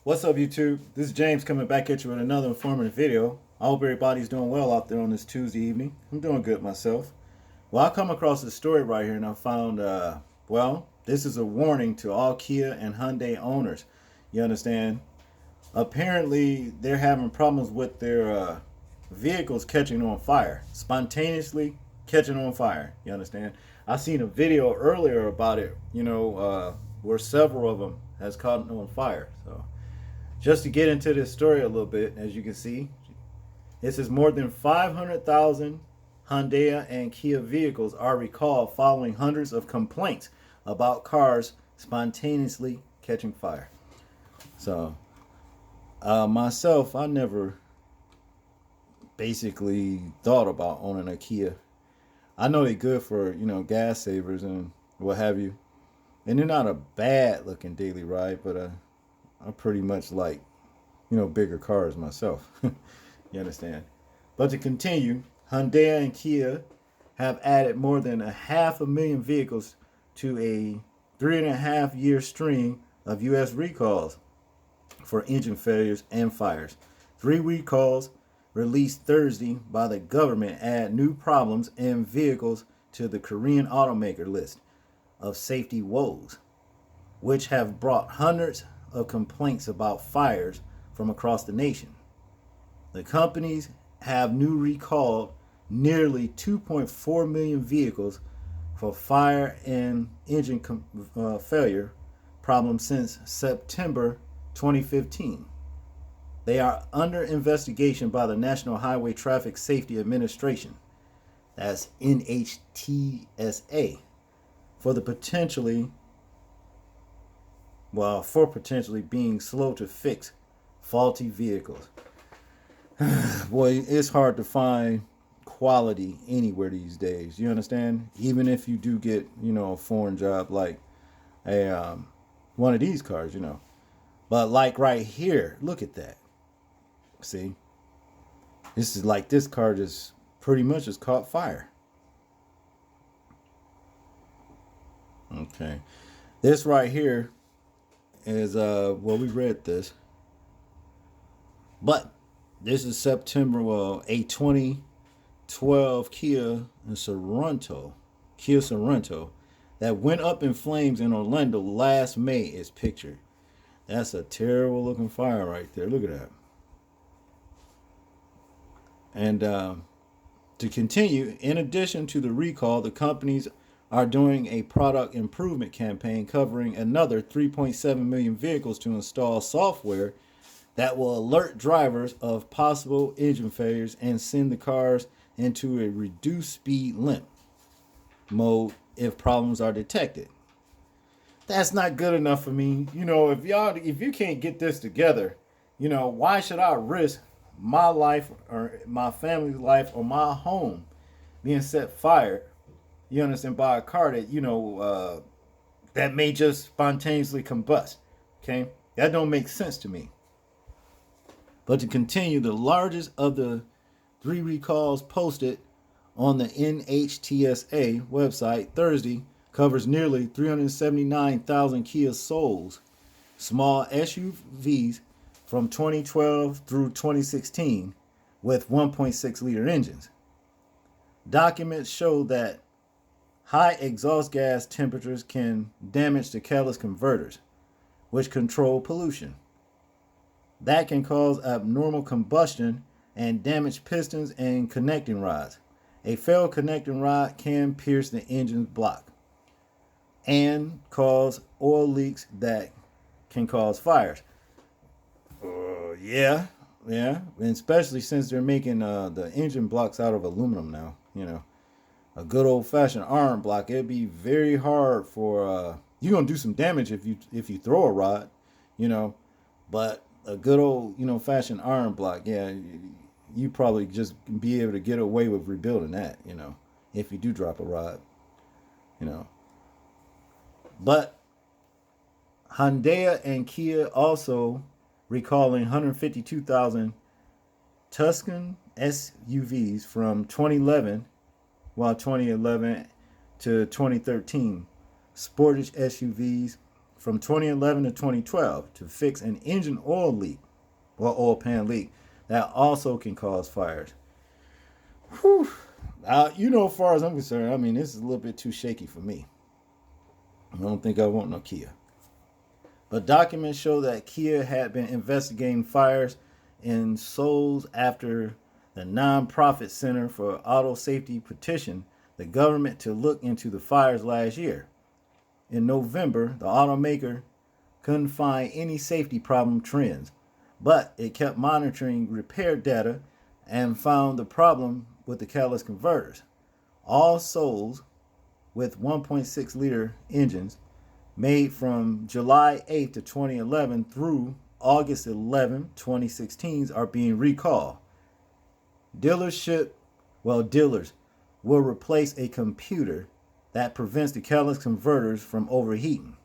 What's up, YouTube? This is James coming back at you with another informative video. I hope everybody's doing well out there on this Tuesday evening. I'm doing good myself. Well, I come across this story right here and I found, this is a warning to all Kia and Hyundai owners. You understand? Apparently, they're having problems with their vehicles catching on fire, spontaneously catching on fire. You understand? I seen a video earlier about it, where several of them has caught on fire. So, just to get into this story a little bit, as you can see, it says more than 500,000 Hyundai and Kia vehicles are recalled following hundreds of complaints about cars spontaneously catching fire. So, myself, I never basically thought about owning a Kia. I know they're good for, gas savers and what have you. And they're not a bad looking daily ride, but I pretty much like, bigger cars myself. You understand? But to continue, Hyundai and Kia have added more than 500,000 vehicles to a 3.5 year string of U.S. recalls for engine failures and fires. 3 recalls released Thursday by the government add new problems in vehicles to the Korean automaker list of safety woes, which have brought hundreds of complaints about fires from across the nation. The companies have new recalled nearly 2.4 million vehicles for fire and engine failure problems since September 2015. They are under investigation by the National Highway Traffic Safety Administration, that's NHTSA, for potentially being slow to fix faulty vehicles. Boy, it's hard to find quality anywhere these days. You understand? Even if you do get, a foreign job like a one of these cars. But like right here, look at that. See, this is like this car just pretty much just caught fire. Okay, this right here is we read this, but this is September, a 2012 Kia Sorento that went up in flames in Orlando last May is pictured. That's a terrible looking fire right there. Look at that. And to continue, in addition to the recall, the companies are doing a product improvement campaign covering another 3.7 million vehicles to install software that will alert drivers of possible engine failures and send the cars into a reduced speed limit mode if problems are detected. That's not good enough for me. If you can't get this together, why should I risk my life or my family's life or my home being set fire, you understand, by a car that, that may just spontaneously combust. Okay? That don't make sense to me. But to continue, the largest of the 3 recalls posted on the NHTSA website Thursday covers nearly 379,000 Kia Souls, small SUVs from 2012 through 2016 with 1.6 liter engines. Documents show that high exhaust gas temperatures can damage the catalyst converters, which control pollution. That can cause abnormal combustion and damage pistons and connecting rods. A failed connecting rod can pierce the engine's block and cause oil leaks that can cause fires. Yeah, and especially since they're making the engine blocks out of aluminum now. A good old fashioned iron block. It'd be very hard for you're gonna do some damage if you throw a rod, but a good old fashioned iron block. Yeah, you probably just be able to get away with rebuilding that. If you do drop a rod. But Hyundai and Kia also recalling 152,000 Tuscan SUVs from 2011, while 2011 to 2013, Sportage SUVs from 2011 to 2012 to fix an engine oil leak or oil pan leak that also can cause fires. Whew. As far as I'm concerned, I mean, this is a little bit too shaky for me. I don't think I want no Kia. But documents show that Kia had been investigating fires in Seoul after the non-profit Center for Auto Safety petitioned the government to look into the fires last year. In November, the automaker couldn't find any safety problem trends, but it kept monitoring repair data and found the problem with the catalyst converters. All Souls with 1.6 liter engines made from July 8th to 2011 through August 11, 2016 are being recalled. Dealers will replace a computer that prevents the catalyst converters from overheating.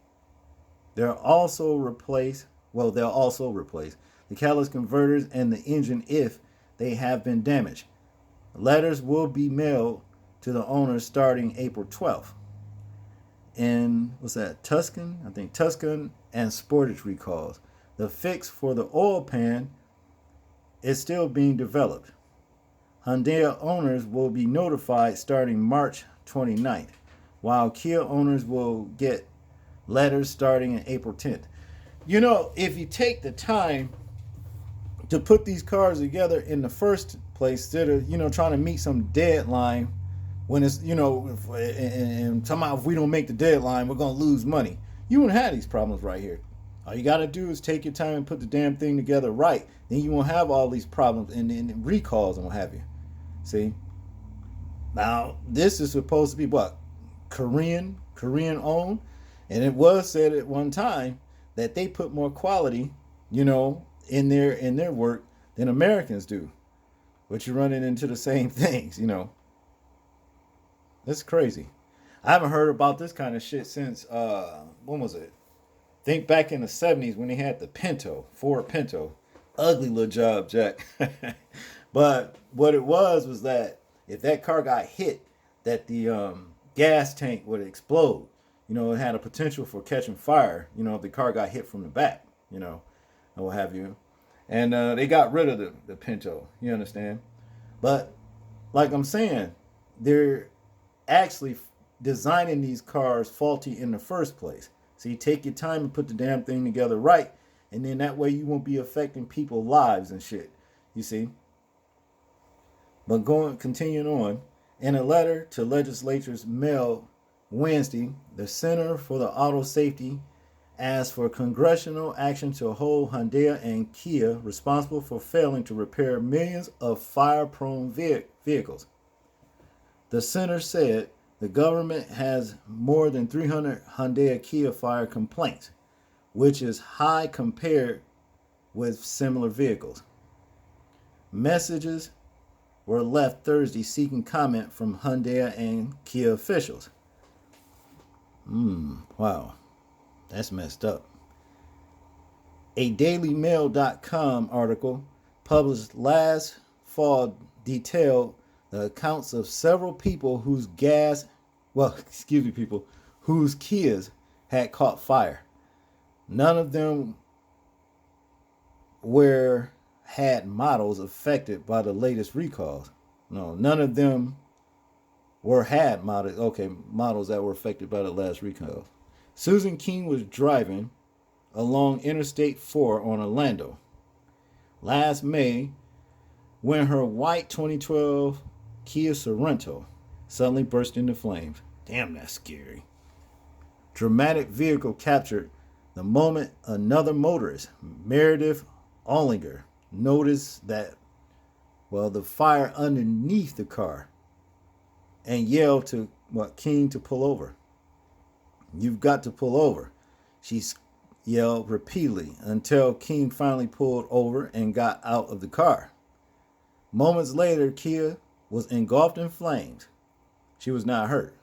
They'll also replace the catalyst converters and the engine if they have been damaged. Letters will be mailed to the owners starting April 12th. And Tuscan and Sportage recalls. The fix for the oil pan is still being developed. Hyundai owners will be notified starting March 29th, while Kia owners will get letters starting in April 10th. If you take the time to put these cars together in the first place, instead of, trying to meet some deadline when it's, and somehow if we don't make the deadline, we're going to lose money. You wouldn't have these problems right here. All you got to do is take your time and put the damn thing together right. Then you won't have all these problems and recalls and what have you. See? Now, this is supposed to be what? Korean owned. And it was said at one time that they put more quality, in their work than Americans do. But you're running into the same things, That's crazy. I haven't heard about this kind of shit since, when was it? Think back in the 70s when they had the Ford Pinto. Ugly little job, Jack. But what it was that if that car got hit, that the gas tank would explode. It had a potential for catching fire, if the car got hit from the back, and what have you. And they got rid of the Pinto, you understand? But like I'm saying, they're actually designing these cars faulty in the first place. So you take your time and put the damn thing together right, and then that way you won't be affecting people's lives and shit. You see? But continuing on, in a letter to legislators mailed Wednesday, the Center for the Auto Safety asked for congressional action to hold Hyundai and Kia responsible for failing to repair millions of fire-prone vehicles. The center said the government has more than 300 Hyundai and Kia fire complaints, which is high compared with similar vehicles. Messages were left Thursday seeking comment from Hyundai and Kia officials. Wow. That's messed up. A DailyMail.com article published last fall detailed the accounts of several people whose Kias had caught fire. None of them had models affected by the latest recalls. No, none of them had models that were affected by the last recall. Susan King was driving along Interstate 4 on Orlando last May when her white 2012 Kia Sorento suddenly burst into flames. Damn, that's scary. Dramatic vehicle captured the moment another motorist, Meredith Ollinger, noticed the fire underneath the car and yelled to King to pull over. You've got to pull over, she yelled repeatedly until King finally pulled over and got out of the car. Moments later, Kia was engulfed in flames. She was not hurt.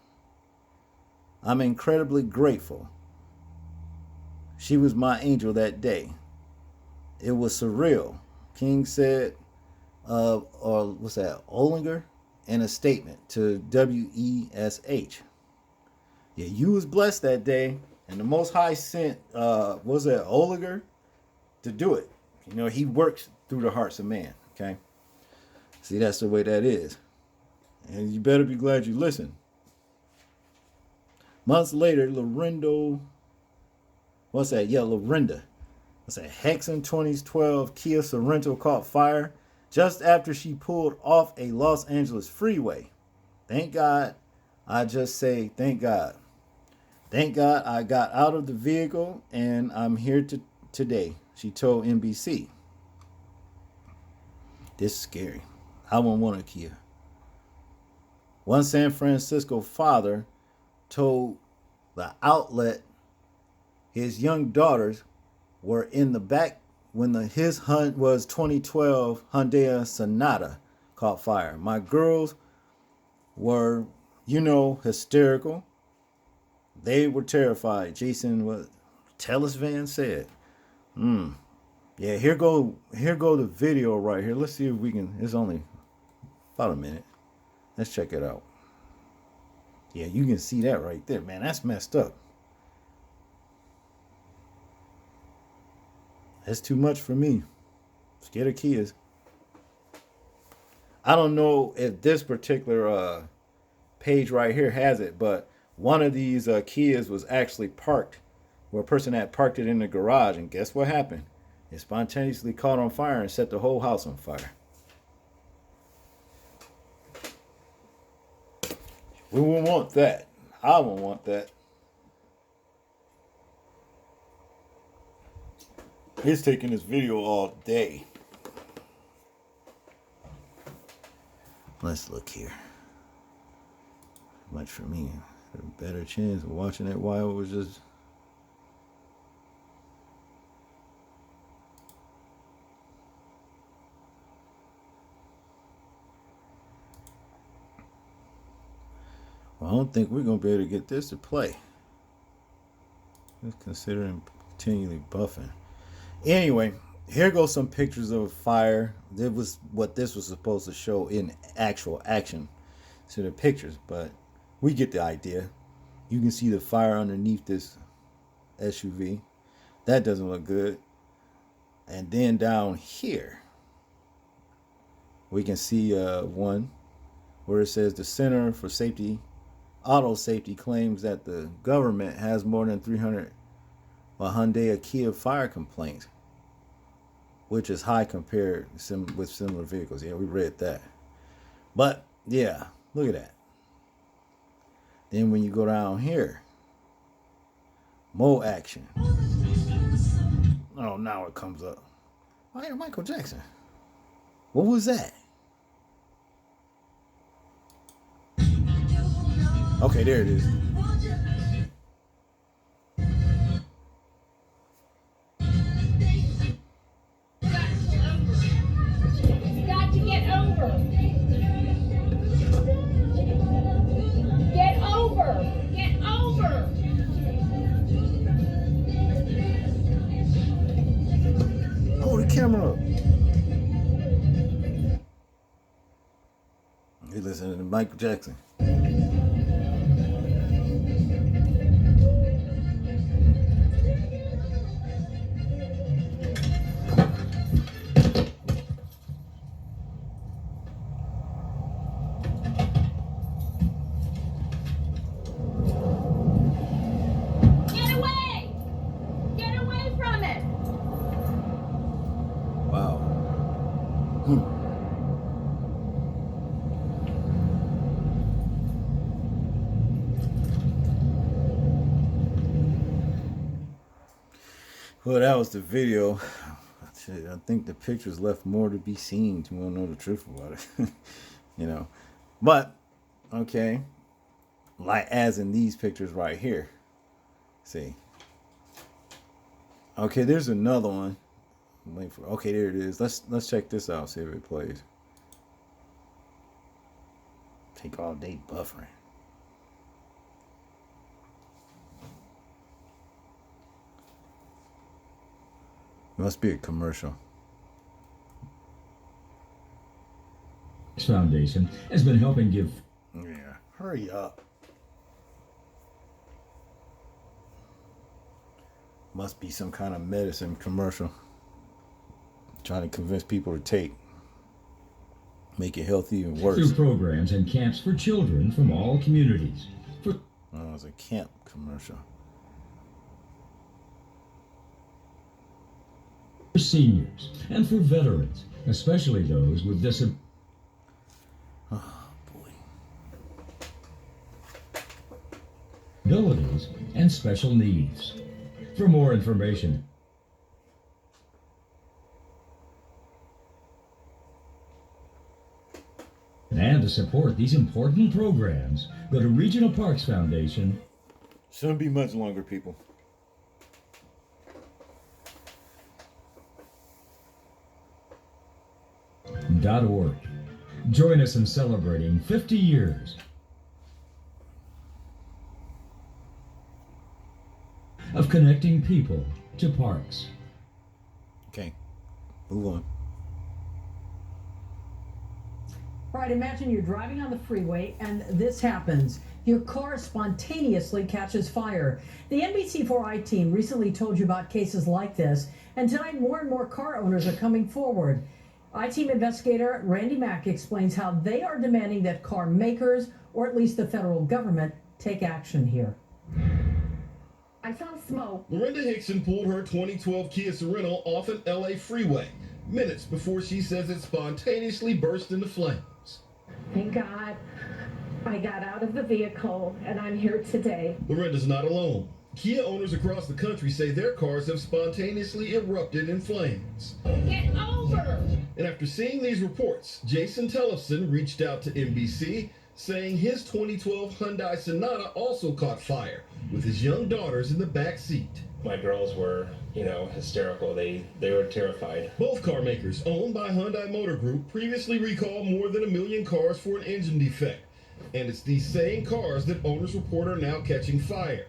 I'm incredibly grateful. She was my angel that day. It was surreal, King said, Ollinger, in a statement to WESH. Yeah, you was blessed that day. And the Most High sent, was that oligarch to do it. You know, he works through the hearts of man. Okay. See, that's the way that is. And you better be glad you listened. Months later, Lorinda. What's that? Yeah, Lorinda. What's that? Hexen 2012 Kia Sorento caught fire just after she pulled off a Los Angeles freeway. Thank God. I just say thank God. Thank God I got out of the vehicle and I'm here today, she told NBC. This is scary. I wouldn't want a Kia. One San Francisco father told the outlet his young daughters were in the back when his hunt was 2012 Hyundai Sonata caught fire. My girls were, hysterical. They were terrified. Jason Telesvan said. Yeah, here go the video right here. Let's see if we can. It's only about a minute. Let's check it out. Yeah, you can see that right there, man. That's messed up. That's too much for me. Scared of Kias. I don't know if this particular page right here has it, but one of these Kias was actually parked, where a person had parked it in the garage, and guess what happened? It spontaneously caught on fire and set the whole house on fire. We wouldn't want that. I wouldn't want that. He's taking this video all day. Let's look here. Much for me. A better chance of watching it while it was just. Well, I don't think we're going to be able to get this to play. Just considering continually buffing. Anyway, here goes some pictures of a fire. This was what this was supposed to show in actual action to the pictures, but we get the idea. You can see the fire underneath this SUV. That doesn't look good. And then down here, we can see one where it says the Center for Auto Safety claims that the government has more than 300 Hyundai and Kia fire complaints, which is high compared with similar vehicles. Yeah, we read that. But yeah, look at that. Then when you go down here, more action. Oh, now it comes up. Why Michael Jackson? What was that? Okay, there it is. Camera up. You listening to Michael Jackson. Get away! Get away from it! Wow. Well, that was the video. I think the pictures left more to be seen to want to know the truth about it. But, okay. Like as in these pictures right here. See. Okay, there's another one. Okay, there it is. Let's check this out, see if it plays. Take all day buffering. Must be a commercial. This foundation has been helping give. Yeah, hurry up. Must be some kind of medicine commercial. Trying to convince people to take. Make it healthy and worse. Through programs and camps for children from all communities. For Oh, it's a camp commercial. seniors and for veterans, especially those with disabilities. Oh, boy. Abilities and special needs. For more information, and to support these important programs, go to Regional Parks Foundation. Shouldn't be much longer, people. .org. Join us in celebrating 50 years of connecting people to parks. Okay, move on. All right, imagine you're driving on the freeway and this happens. Your car spontaneously catches fire. The NBC4i team recently told you about cases like this, and tonight more and more car owners are coming forward. I-Team investigator Randy Mack explains how they are demanding that car makers, or at least the federal government, take action here. I saw smoke. Lorinda Hickson pulled her 2012 Kia Sorento off an LA freeway minutes before she says it spontaneously burst into flames. Thank God I got out of the vehicle and I'm here today. Lorinda's not alone. Kia owners across the country say their cars have spontaneously erupted in flames. Get over! And after seeing these reports, Jason Tellefson reached out to NBC saying his 2012 Hyundai Sonata also caught fire with his young daughters in the back seat. My girls were, hysterical. They were terrified. Both car makers, owned by Hyundai Motor Group, previously recalled more than 1 million cars for an engine defect. And it's these same cars that owners report are now catching fire.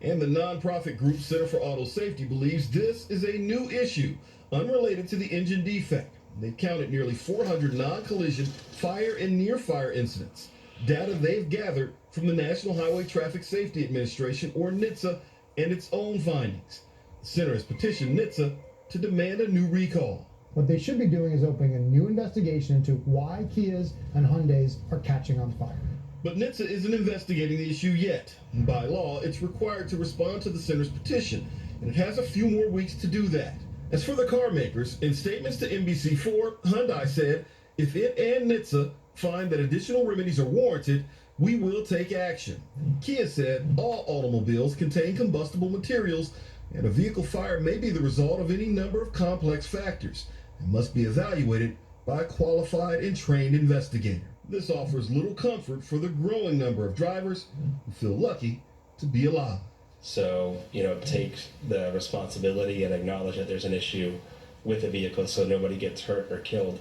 And the nonprofit group Center for Auto Safety believes this is a new issue, unrelated to the engine defect. They've counted nearly 400 non-collision fire and near-fire incidents. Data they've gathered from the National Highway Traffic Safety Administration, or NHTSA, and its own findings. The center has petitioned NHTSA to demand a new recall. What they should be doing is opening a new investigation into why Kias and Hyundais are catching on fire. But NHTSA isn't investigating the issue yet. By law, it's required to respond to the center's petition, and it has a few more weeks to do that. As for the car makers, in statements to NBC4, Hyundai said, if it and NHTSA find that additional remedies are warranted, we will take action. Kia said all automobiles contain combustible materials, and a vehicle fire may be the result of any number of complex factors and must be evaluated by a qualified and trained investigator. This offers little comfort for the growing number of drivers who feel lucky to be alive. So, take the responsibility and acknowledge that there's an issue with the vehicle so nobody gets hurt or killed.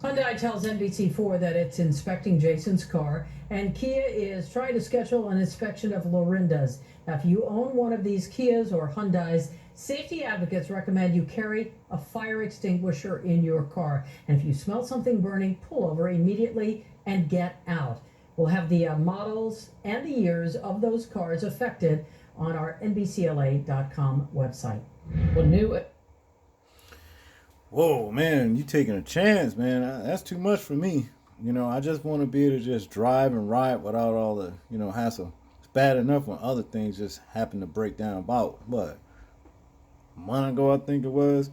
Hyundai tells NBC4 that it's inspecting Jason's car, and Kia is trying to schedule an inspection of Lorinda's. Now, if you own one of these Kias or Hyundais, safety advocates recommend you carry a fire extinguisher in your car. And if you smell something burning, pull over immediately and get out. We'll have the models and the years of those cars affected on our NBCLA.com website. Well, new. Whoa, man, you taking a chance, man. That's too much for me. I just want to be able to just drive and ride without all the, hassle. It's bad enough when other things just happen to break down about. But a month ago, I think it was,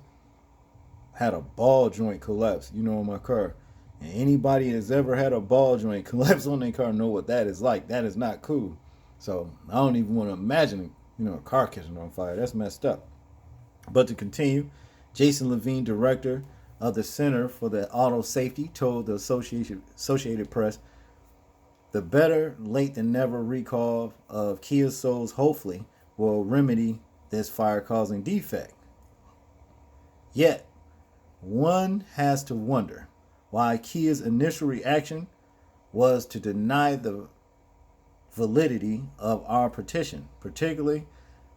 had a ball joint collapse, in my car. And anybody that's ever had a ball joint collapse on their car know what that is like. That is not cool. So I don't even want to imagine, a car catching on fire. That's messed up. But to continue, Jason Levine, director of the Center for the Auto Safety, told the Associated Press, the better late than never recall of Kia Souls hopefully will remedy this fire-causing defect. Yet, one has to wonder why Kia's initial reaction was to deny the validity of our petition, particularly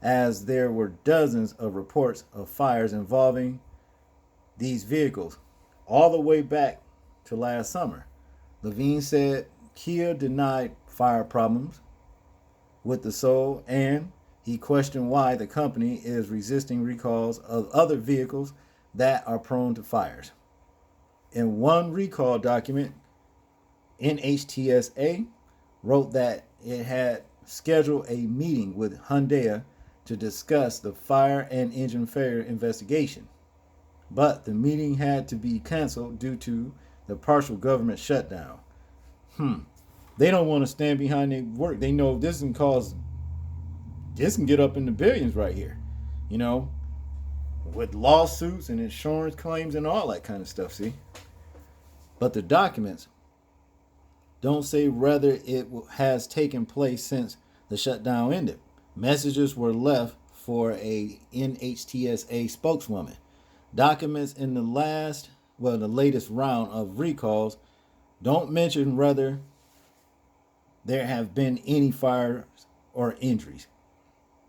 as there were dozens of reports of fires involving these vehicles all the way back to last summer. Levine said Kia denied fire problems with the Soul, and he questioned why the company is resisting recalls of other vehicles that are prone to fires. In one recall document, NHTSA wrote that it had scheduled a meeting with Hyundai to discuss the fire and engine failure investigation. But the meeting had to be canceled due to the partial government shutdown. They don't want to stand behind their work. They know this can get up in the billions right here. You know, with lawsuits and insurance claims and all that kind of stuff, see? But the documents don't say whether it has taken place since the shutdown ended. Messages were left for a NHTSA spokeswoman. Documents in the latest round of recalls don't mention whether there have been any fires or injuries.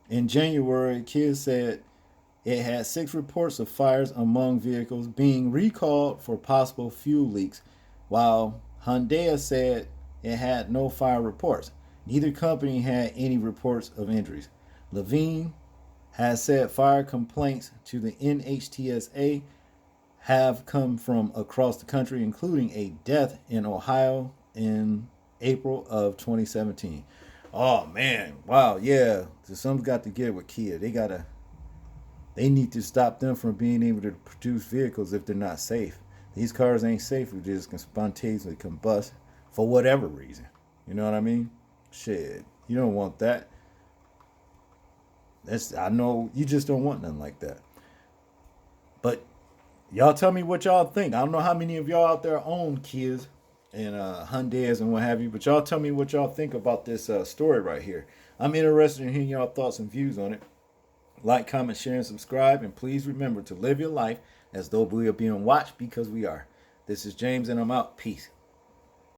In January, Kia said it had 6 reports of fires among vehicles being recalled for possible fuel leaks, while Hyundai said it had no fire reports. Neither company had any reports of injuries. Levine has said fire complaints to the NHTSA have come from across the country, including a death in Ohio in April of 2017. Oh man, wow, yeah. So something's got to get with Kia. They need to stop them from being able to produce vehicles if they're not safe. These cars ain't safe if they just can spontaneously combust for whatever reason. You know what I mean? Shit, you don't want that. I know you just don't want nothing like that. But y'all tell me what y'all think. I don't know how many of y'all out there own Kias and Hyundais and what have you, but y'all tell me what y'all think about this story right here. I'm interested in hearing y'all thoughts and views on it. Like, comment, share, and subscribe. And please remember to live your life as though we are being watched, because we are. This is James, and I'm out. Peace.